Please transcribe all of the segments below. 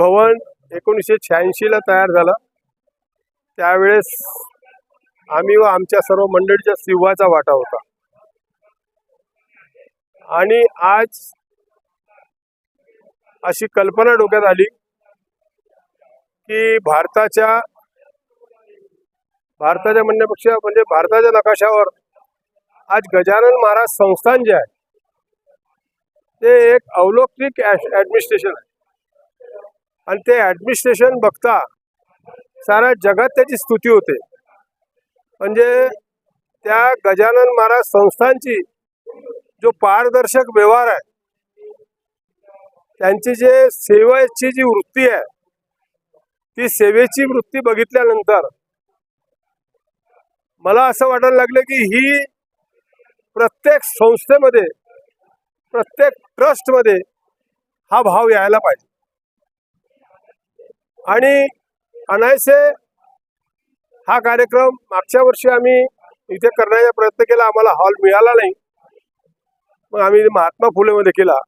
भवन 1986 ला तयार झालं। त्यावेळेस आम्ही व आमच्या सर्व मंडळीच्या सिंहाचा वाटा होता आणि आज अशी कल्पना डोक्यात आली की भारताच्या म्हणण्यापेक्षा म्हणजे भारताच्या नकाशावर आज गजानन महाराज संस्थान जे आहे ते एक अलौकिक ॲडमिनिस्ट्रेशन आहे आणि ते ॲडमिनिस्ट्रेशन बघता सारा जगात त्याची स्तुती होते। म्हणजे त्या गजानन महाराज संस्थानची जो पारदर्शक व्यवहार आहे, त्यांची जे सेवेची जी वृत्ती आहे, ती सेवेची वृत्ती बघितल्यानंतर मला असं वाटायला लागलं की ही प्रत्येक संस्थेमध्ये, प्रत्येक ट्रस्टमध्ये हा भाव यायला पाहिजे। आणि अनायसे हा कार्यक्रम मागच्या वर्षी आम्ही इथे करण्याचा प्रयत्न केला, आम्हाला हॉल मिळाला नाही, मग आम्ही महात्मा फुलेमध्ये केला।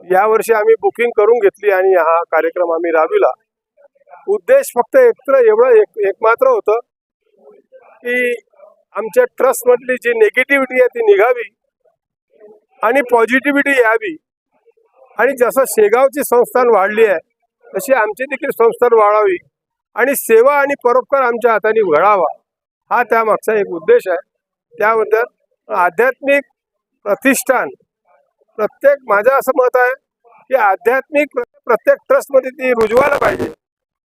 यावर्षी आम्ही बुकिंग करून घेतली आणि हा कार्यक्रम आम्ही राबविला। उद्देश फक्त एकमात्र होतं की आमच्या ट्रस्टमधली जी निगेटिव्हिटी आहे ती निघावी आणि पॉझिटिव्हिटी यावी आणि जसं शेगावची संस्थान वाढली आहे तशी आमची देखील संस्थान वाढावी आणि सेवा आणि परोपकार आमच्या हाताने घडावा, हा त्यामागचा एक उद्देश आहे। त्याबद्दल आध्यात्मिक प्रतिष्ठान माझं असं मत आहे की आध्यात्मिक प्रत्येक ट्रस्टमध्ये ती रुजवायला पाहिजे,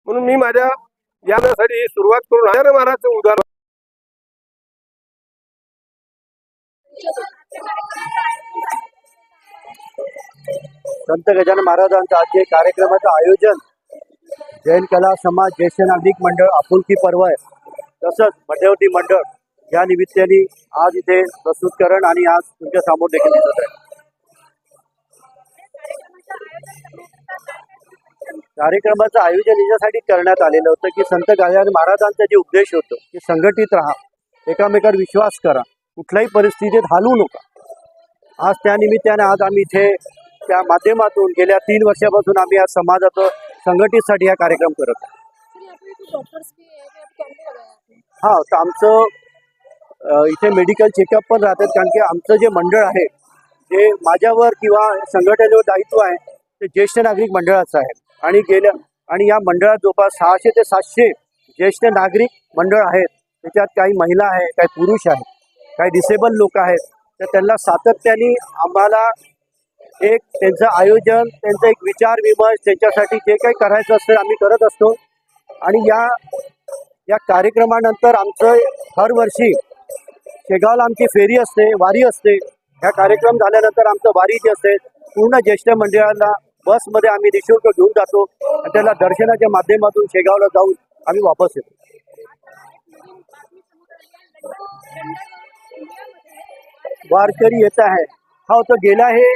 म्हणून मी माझ्या यासाठी सुरुवात करून गजानन महाराजचं उदाहरण संत गजानन महाराजांचा आज जे कार्यक्रमाचं आयोजन जैन कला समाज ज्येष्ठ नागरिक मंडळ आपुलकी पर्व आहे, तसंच मध्यवर्ती मंडळ या निमित्ताने आज इथे प्रस्तुतकरण आणि आज तुमच्या समोर देखील दिसत आहे। कार्यक्रमाचं आयोजन याच्यासाठी करण्यात आलेलं होतं की संत गजानन महाराजांचा जे उद्देश होतं की संघटित राहा, एकामेकावर विश्वास करा, कुठल्याही परिस्थितीत हालू नका। आज त्या निमित्ताने आज आम्ही इथे त्या माध्यमातून गेल्या 3 वर्षापासून आम्ही आज समाजाचं संघटितसाठी हा कार्यक्रम करत आहोत। हां, तर आमचं इथे मेडिकल चेकअप पण राहतात, कारण की आमचं जे मंडळ आहे ते माझ्यावर किंवा संघटनेवर दायित्व आहे ते ज्येष्ठ नागरिक मंडळाचं आहे आणि या मंडळात जवळपास 600 ते 700 ज्येष्ठ नागरिक मंडळ आहेत। त्याच्यात काही महिला आहेत, काही पुरुष आहेत, काही डिसेबल लोक आहेत। तर त्यांना सातत्याने आम्हाला एक त्यांचं आयोजन, त्यांचा एक विचार विमर्श, त्यांच्यासाठी जे काही करायचं असतं आम्ही करत असतो। आणि या कार्यक्रमानंतर आमचं हर वर्षी शेगावला आमची फेरी असते, वारी असते। ह्या कार्यक्रम झाल्यानंतर आमचं वारी जे असते पूर्ण ज्येष्ठ मंडळाला बसमध्ये आम्ही निःशुल्क घेऊन जातो आणि त्याला दर्शनाच्या माध्यमातून शेगावला जाऊन आम्ही वापस येतो। वारकरी येत आहे, हा होतं गेल्या हे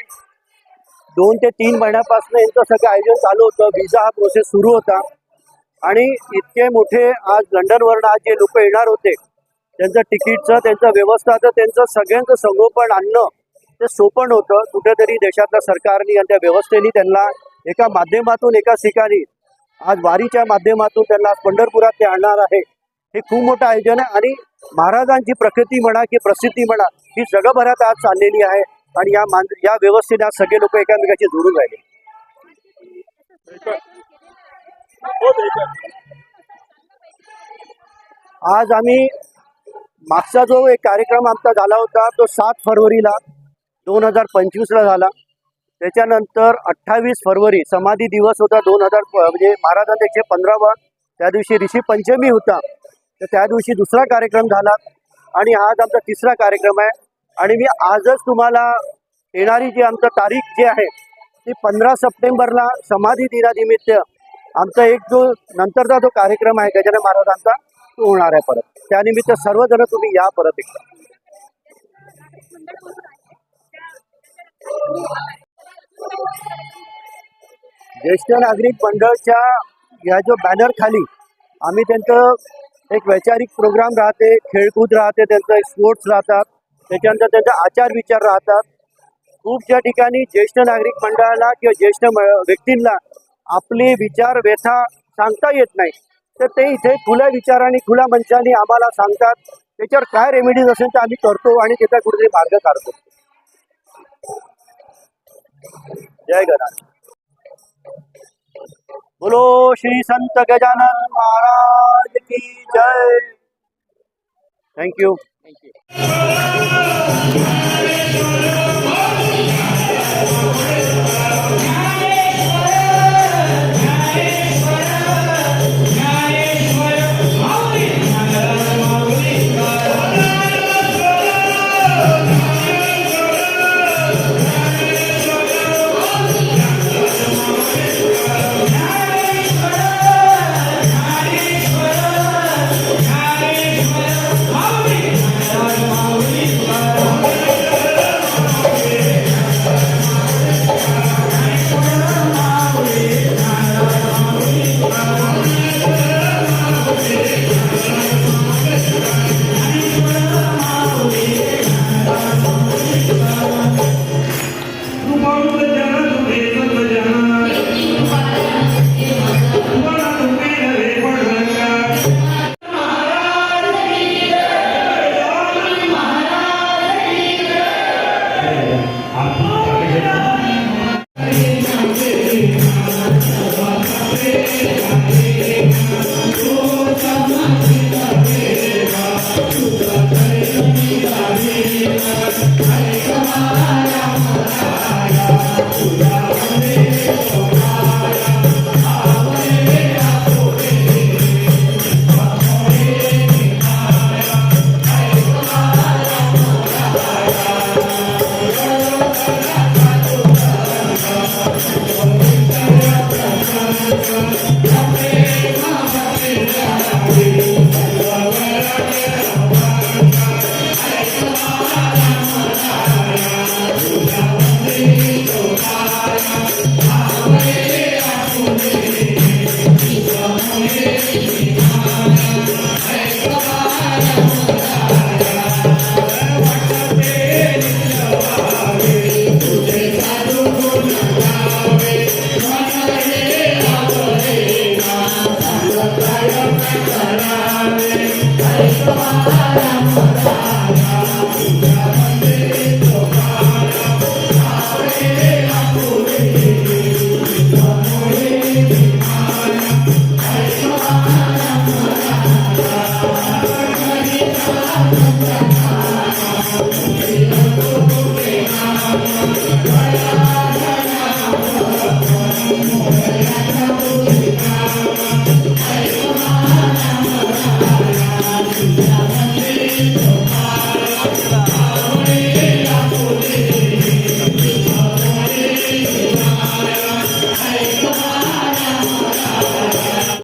2 ते 3 महिन्यापासून यांचं सगळं आयोजन चालू होतं। विजा हा प्रोसेस सुरू होता आणि इतके मोठे आज लंडनवरून आज जे लोक येणार होते त्यांचं तिकीटचं, त्यांचं व्यवस्थाचं, त्यांचं सगळ्यांचं संगोपन आणणं ते सोपं नव्हतं। कुठेतरी देशातल्या सरकारने आणि त्या व्यवस्थेने त्यांना एका माध्यमातून एकाच ठिकाणी आज वारीच्या माध्यमातून त्यांना पंढरपुरात ते आणणार आहे। हे खूप मोठं आयोजन आहे आणि महाराजांची प्रकृती म्हणा की प्रसिद्धी म्हणा ही जगभरात आज चाललेली आहे आणि या व्यवस्थेने आज सगळे लोक एकामेकाशी जोडून राहिले। आज आम्ही मागचा जो एक कार्यक्रम आमचा झाला होता तो 7 फरवरीला 2025 ला झाला। त्याच्यानंतर 28 फरवरी समाधी दिवस होता 2000 म्हणजे महाराजांचा 115वा, त्या दिवशी ऋषी पंचमी होता, तर त्या दिवशी दुसरा कार्यक्रम झाला आणि आज आमचा तिसरा कार्यक्रम आहे। आणि मी आजच तुम्हाला येणारी जी आमचा तारीख जी आहे ती 15 सप्टेंबरला समाधी दिनानिमित्त आमचा एक जो नंतरचा जो कार्यक्रम आहे गजानन महाराजांचा तो होणार आहे परत। त्यानिमित्त सर्वजण तुम्ही या परत एकदा। ज्येष्ठ नागरिक मंडळच्या या जो बॅनर खाली आम्ही त्यांचं एक वैचारिक प्रोग्राम राहते, खेळकूद राहते, त्यांचं एक स्पोर्ट्स राहतात, त्याच्यानंतर त्यांचा आचार विचार राहतात। खूपशा ठिकाणी ज्येष्ठ नागरिक मंडळाला किंवा ज्येष्ठ व्यक्तींना आपले विचार व्यथा सांगता येत नाही, तर ते इथे खुल्या विचारांनी खुल्या मंचाने आम्हाला सांगतात. त्याच्यावर काय रेमेडीज असेल तर आम्ही करतो आणि त्याचा कुठेतरी मार्ग काढतो. जय गणाध. बोलो श्री संत गजानन महाराज की जय. थँक्यू. Hare